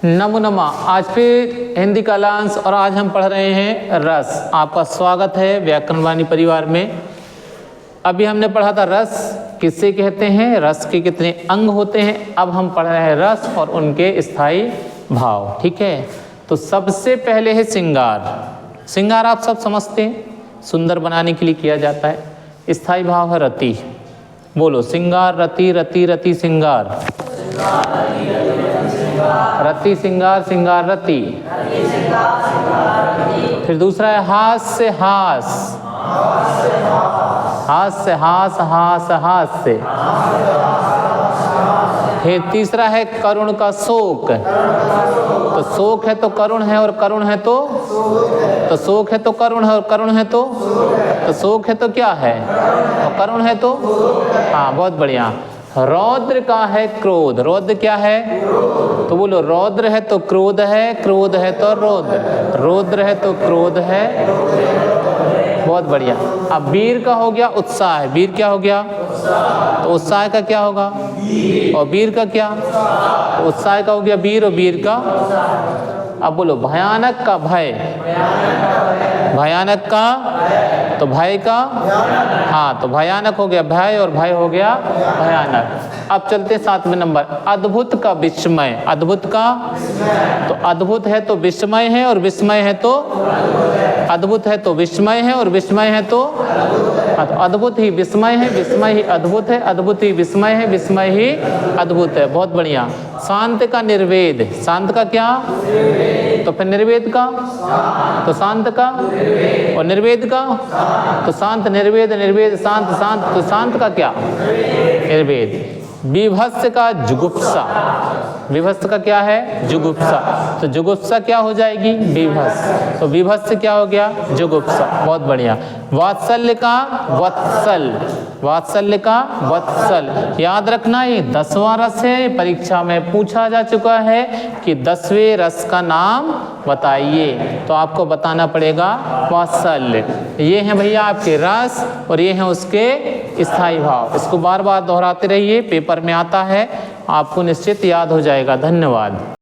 नमो नमः। आज फिर हिंदी का लांस और आज हम पढ़ रहे हैं रस। आपका स्वागत है व्याकरण वाणी परिवार में। अभी हमने पढ़ा था रस किससे कहते हैं, रस के कितने अंग होते हैं। अब हम पढ़ रहे हैं रस और उनके स्थायी भाव। ठीक है, तो सबसे पहले है श्रृंगार। श्रृंगार आप सब समझते हैं, सुंदर बनाने के लिए किया जाता है। स्थायी भाव है रति। बोलो श्रृंगार रति, रति रति श्रृंगार, रति श्रृंगार, श्रृंगार रति। फिर दूसरा है हास्य हास, हास्य हास, हास हास्य। फिर तीसरा है करुण का शोक। तो शोक है तो करुण है और करुण है तो शोक है तो करुण है और करुण है तो शोक है तो क्या है और करुण है तो हाँ, बहुत बढ़िया। रौद्र का है क्रोध। रौद्र क्या है, तो बोलो रौद्र है तो क्रोध है, क्रोध है तो रौद्र, रौद्र है तो क्रोध है। बहुत बढ़िया। अब वीर का हो गया उत्साह। वीर क्या हो गया, तो उत्साह का क्या होगा, और वीर का क्या, तो उत्साह का हो गया वीर और वीर का। अब बोलो भयानक का भय। भयानक का तो भय का, हाँ तो भयानक हो गया भय और भय हो गया भयानक। अब चलते 7वें नंबर, अद्भुत का विस्मय। अद्भुत का तो अद्भुत है तो विस्मय है और विस्मय है तो अद्भुत है तो विस्मय है और विस्मय है तो अद्भुत ही विस्मय है, विस्मय ही अद्भुत है, अद्भुत ही विस्मय है, विस्मय ही अद्भुत है। बहुत बढ़िया। शांत का निर्वेद। शांत का क्या, तो फिर निर्वेद का, तो शांत का और निर्वेद का, तो शांत निर्वेद, निर्वेद शांत, शांत तो शांत का क्या, निर्वेद। विभत्स का जुगुप्सा। विभत्स का क्या है, जुगुप्सा। तो जुगुप्सा क्या हो जाएगी, विभत्स। तो विभत्स क्या हो गया, जुगुप्सा। बहुत बढ़िया। वात्सल्य का वत्सल। वात्सल्य का वत्सल। याद रखना ये 10वां रस है। परीक्षा में पूछा जा चुका है कि 10वें रस का नाम बताइए, तो आपको बताना पड़ेगा वात्सल्य। ये हैं भैया आपके रस और ये हैं उसके स्थायी भाव। इसको बार बार दोहराते रहिए, पेपर में आता है, आपको निश्चित याद हो जाएगा। धन्यवाद।